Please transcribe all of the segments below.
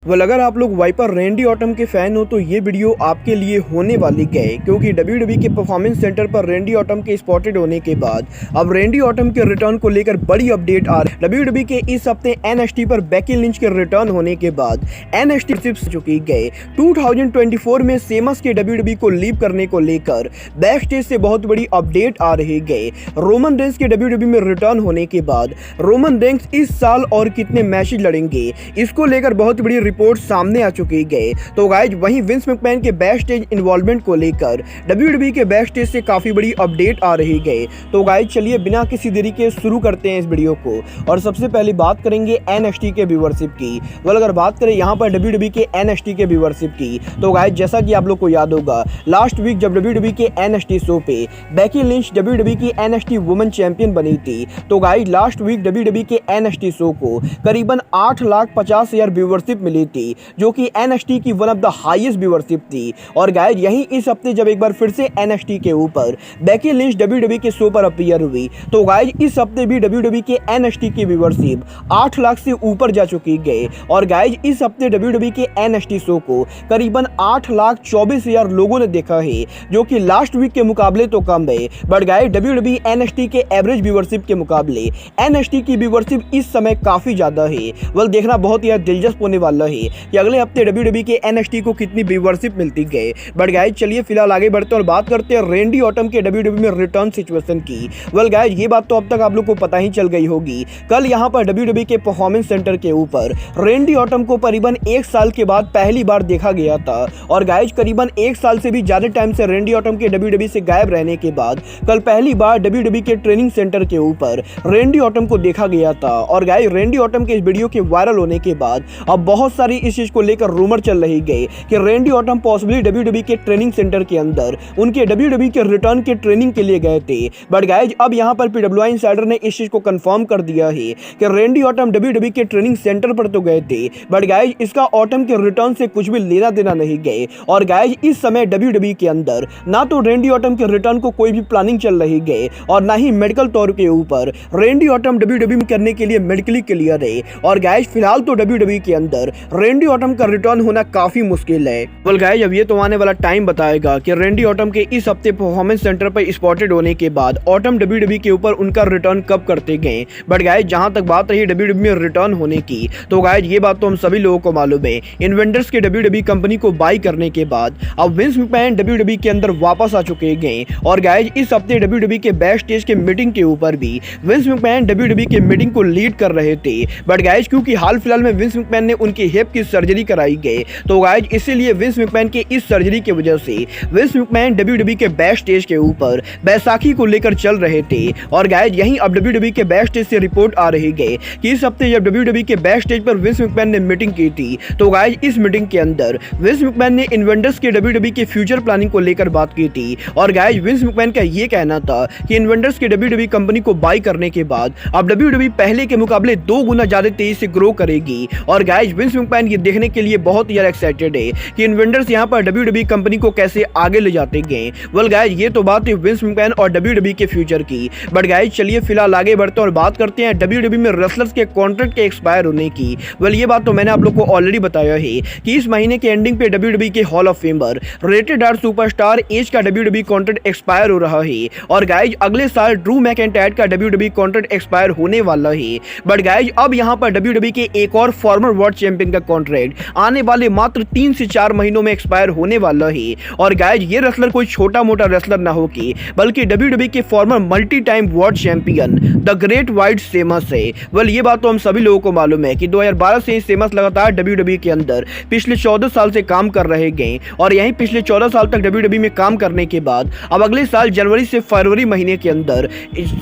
Well अगर आप लोग वाइपर रैंडी ऑर्टन के फैन हो तो ये वीडियो आपके लिए होने वाली है, क्योंकि WWE के परफॉर्मेंस सेंटर पर रैंडी ऑर्टन के स्पॉटेड होने के बाद अब रैंडी ऑर्टन के रिटर्न को लेकर बड़ी अपडेट आ रही है। WWE के इस हफ्ते NXT पर बेकी लिंच के रिटर्न होने के बाद NXT शिफ्ट चुकी गए 2024 में सेमस के WWE को लीव करने को लेकर बैक स्टेज से बहुत बड़ी अपडेट आ रही है। रोमन रेंस के WWE में रिटर्न होने के बाद रोमन रेंस इस साल और कितने मैचेस लड़ेंगे, इसको लेकर बहुत बड़ी रिपोर्ट सामने आ चुकी है। तो गाइज वहीं विंस मैकमैन के बैक स्टेज इन्वॉल्वमेंट को लेकर WWE के बैक स्टेज से काफी बड़ी अपडेट आ रही है। तो गाइज चलिए बिना किसी देरी के शुरू करते हैं इस वीडियो को, और सबसे पहले बात करेंगे NXT के व्यूअरशिप की। वेल अगर बात करें यहाँ पर WWE के NXT के व्यूअरशिप की, तो गाइज जैसा कि आप लोग को याद होगा लास्ट वीक जब WWE के NXT शो पे बेकी लिंच WWE की NXT वुमेन चैंपियन बनी थी, तो गाइज लास्ट वीक WWE के NXT शो को करीबन 8,50,000 व्यूअरशिप मिली थी, जो कि NXT की one of the highest viewership थी। और गाइज यही इस हफ्ते जब एक बार फिर से NXT के ऊपर बेकी लिंच WWE के शो पर अपीयर हुई, तो गाइज इस हफ्ते भी WWE के NXT की व्यूअरशिप 8 लाख से ऊपर जा चुकी है। और गाइज इस हफ्ते WWE के NXT शो को करीबन 8,24,000 लोगों ने देखा है, जो कि लास्ट वीक के मुकाबले तो कम है, बट गाइज WWE NXT के एवरेज व्यूअरशिप के मुकाबले NXT की व्यूअरशिप इस समय काफी ज्यादा है। वेल देखना बहुत ही दिलचस्प होने वाला है कि अगले हफ्ते WWE के NXT को कितनी व्यूअरशिप मिलती है। बट गाइज चलिए फिलहाल आगे बढ़ते हैं और बात करते हैं रैंडी ऑर्टन के WWE में रिटर्न सिचुएशन की। वेल गाइज ये बात तो अब तक आप लोग को पता ही चल गई होगी, कल यहाँ पर WWE के परफॉर्मेंस सेंटर के ऊपर रैंडी ऑर्टन को करीबन 1 साल के बाद पहली बार देखा गया था। और गाइज करीबन 1 साल से भी ज्यादा टाइम से रैंडी ऑर्टन के WWE से गायब रहने के बाद कल पहली बार WWE के ट्रेनिंग सेंटर के ऊपर रैंडी ऑर्टन को देखा गया था। और गाइज रैंडी ऑर्टन के इस वीडियो के वायरल होने के बाद अब बहुत सारी इस चीज को लेकर रूमर चल रही है कि रैंडी ऑर्टन पॉसिबली WWE के ट्रेनिंग सेंटर के अंदर उनके WWE के रिटर्न के ट्रेनिंग के लिए गए थे। बट गाइज अब यहाँ पर PWI इनसाइडर ने इस चीज को कंफर्म कर दिया है कि रैंडी ऑर्टन WWE के ट्रेनिंग सेंटर पर तो गए थे, बट गाइज इसका ऑर्टन के रिटर्न से कुछ भी लेना देना नहीं गए। और गाइज इस समय WWE के अंदर ना तो रैंडी ऑर्टन के रिटर्न को कोई भी प्लानिंग चल रही है और ना ही मेडिकल तौर के ऊपर रैंडी ऑर्टन WWE करने के लिए मेडिकली क्लियर है। और गाइज फिलहाल तो WWE के अंदर रैंडी ऑर्टन का रिटर्न होना काफी मुश्किल है। वेल गाइज अब ये तो आने वाला टाइम बताएगा कि रैंडी ऑर्टन के इस हफ्ते परफॉर्मेंस सेंटर पर स्पॉटेड होने के बाद ऑर्टन WWE के ऊपर उनका रिटर्न कब करते गए। बट गाइज जहां तक बात रही WWE में रिटर्न होने की, तो गाइज ये बात तो हम सभी लोगों को मालूम है, इन्वेंटर्स के WWE कंपनी को बाई करने के बाद अब विंस मैकमैन WWE के अंदर वापस आ चुके हैं। और गाइज इस हफ्ते WWE के बैक स्टेज के मीटिंग के ऊपर भी विंस मैकमैन WWE के मीटिंग को लीड कर रहे थे। बट गाइज क्योंकि हाल फिलहाल में विंस मैकमैन ने उनकी हिप की सर्जरी कराई गई, तो गाइज इसीलिए विंस मैकमैन के इस सर्जरी की वजह से विंस मैकमैन WWE के बैक स्टेज के ऊपर बैसाखी को लेकर चल रहे थे। और गाइज यहीं अब WWE के बैक स्टेज से रिपोर्ट आ रही है कि इस हफ्ते जब WWE के बैक स्टेज पर विंस मैकमैन ने मीटिंग की थी, तो गाइज इस मीटिंग के अंदर विंस मैकमैन ने इन्वेंटर्स के WWE के फ्यूचर प्लानिंग को लेकर बात की थी। और गाइज विंस मैकमैन का ये कहना था कि इन्वेंटर्स के WWE कंपनी को बाई करने के बाद अब WWE पहले के मुकाबले 2 गुना ज्यादा तेजी से ग्रो करेगी। और गाइज विंस मैकमैन ये देखने के लिए बहुत ही ज्यादा एक्साइटेड है कि इन्वेंटर्स यहाँ पर WWE कंपनी को कैसे आगे ले जाते गए। वेल गाइज ये तो बात है विंस मैकमैन और WWE के फ्यूचर की। बट गाइज चलिए फिलहाल आगे बढ़ते हैं और बात करते हैं WWE में रेसलर्स के कॉन्ट्रैक्ट के एक्सपायर होने की। वेल ये बात तो मैंने आप लोग को ऑलरेडी बताया है कि इस महीने के एंडिंग पे WWE के hall of famer rated R superstar Edge का WWE कॉन्ट्रैक्ट एक्सपायर हो रहा है। और गाइज अगले साल ड्रू मैकइंटायर का WWE कॉन्ट्रैक्ट एक्सपायर होने वाला है। बट गाइज अब यहाँ पर WWE के एक और फॉर्मर वर्ल्ड चैंपियन का कॉन्ट्रैक्ट आने वाले मात्र 3 से 4 महीनों में एक्सपायर होने वाला है। और गाइज ये रेसलर कोई छोटा मोटा रेसलर ना होगी, बल्कि WWE के farmer multi time world champion the great white seems है। वेल ये बात तो हम सभी लोगों को मालूम है कि 2012 से सेमस लगातार WWE के अंदर पिछले 14 साल से काम कर रहे गए। और यहीं पिछले 14 साल तक WWE में काम करने के बाद अब अगले साल जनवरी से फरवरी महीने के अंदर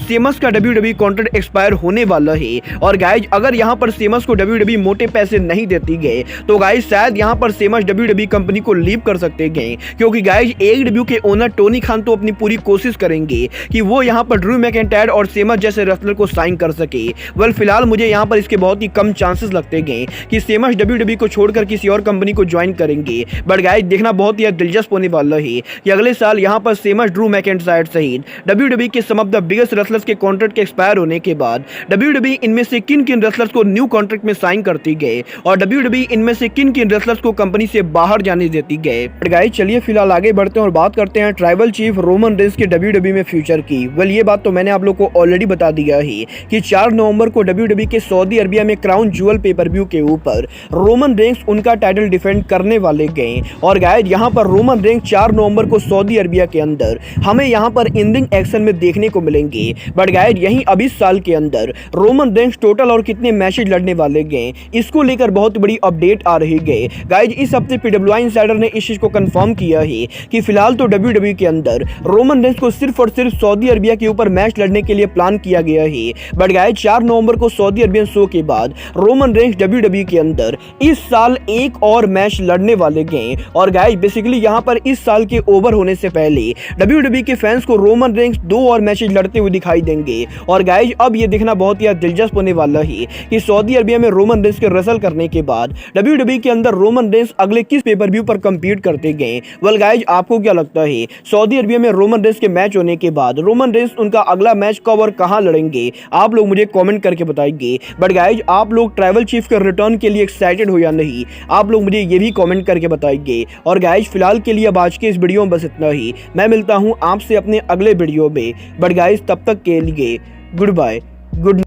सेमस का WWE कॉन्ट्रैक्ट एक्सपायर होने वाला है। और गाइज अगर यहाँ पर सेमस को WWE मोटे पैसे नहीं देती गए, तो गाइज शायद यहाँ पर सेमस WWE कंपनी को लीव कर सकते गए, क्योंकि गाइज AEW के ओनर टोनी खान तो अपनी पूरी कोशिश करेंगे कि वो यहाँ पर ड्रू मैकइंटायर और सेमस जैसे रेसलर को साइन कर सके। वेल फिलहाल मुझे यहाँ पर इसके बहुत ही कम चांसेस लगते गए कि सेमस WWE को छोड़कर किसी और कंपनी को ज्वाइन करेंगे। बट गाइज देखना बहुत ही दिलचस्प होने वाला है कि अगले साल यहाँ पर सेमस ड्रू मैकइंटायर सहित WWE के सम ऑफ द बिगेस्ट रेसलर्स के कॉन्ट्रैक्ट के एक्सपायर होने के बाद WWE इनमें से किन किन रेसलर्स को न्यू कॉन्ट्रैक्ट में साइन करती गए और WWE इनमें से किन किन रेसलर्स को कंपनी से बाहर जाने देती गए। गाइस चलिए फिलहाल आगे बढ़ते हैं और बात करते हैं ट्राइबल चीफ रोमन रेंस के WWE में फ्यूचर की। वेल ये बात तो मैंने आप लोग को ऑलरेडी बता दिया है कि 4 नवंबर को WWE के सऊदी अरबिया में क्राउन ज्वेल पेपर व्यू के ऊपर रोमन रेंस उनका टाइटल डिफेंड करने वाले गए। और गाइस यहाँ पर रोमन रेंस 4 नवंबर को सऊदी अरबिया के अंदर हमें यहाँ पर इन रिंग एक्शन में देखने को मिलेंगे। बट गाइस यहीं अब इस साल के अंदर रोमन रेंस टोटल और कितने मैचेज लड़ने वाले गए, इसको लेकर बहुत बड़ी अपडेट आ रही है। गाइस इस हफ्ते PWI इनसाइडर ने इस चीज को कंफर्म किया है कि फिलहाल तो WWE के अंदर रोमन रेंस को सिर्फ और सिर्फ सऊदी अरबिया के ऊपर मैच लड़ने के लिए प्लान किया गया है। बट गाइस 4 नवंबर को सऊदी अरबियन शो के बाद रोमन रेंस WWE के अंदर इस साल एक और मैच लड़ने वाले गए। और गाइस बेसिकली यहां पर इस साल के ओवर होने से पहले WWE के फैंस को रोमन रेंस 2 और मैचेज लड़ते हुए दिखाई देंगे। और गाइस अब ये देखना बहुत ही दिलचस्प होने वाला है कि सऊदी अरबिया में रोमन रेंस के रेसल करने के बाद WWE के अंदर रोमन रेंस अगले किस पेपर व्यू पर कंपीट करते गए। वेल गाइस आपको क्या लगता है सऊदी अरबिया में रोमन रेंस के मैच होने के बाद रोमन रेंस उनका अगला मैच कब और कहां लड़ेंगे, आप लोग मुझे कमेंट करके बताइए। बट गाइस आप लोग ट्राइबल चीफ के रिटर्न के लिए एक्साइटेड हो या नहीं, आप लोग मुझे ये भी कमेंट करके बताइए। और गाइस फिलहाल के लिए अब आज के इस वीडियो में बस इतना ही। मैं मिलता हूं आपसे अपने अगले वीडियो में। बट गाइस तब तक के लिए गुड बाय, गुड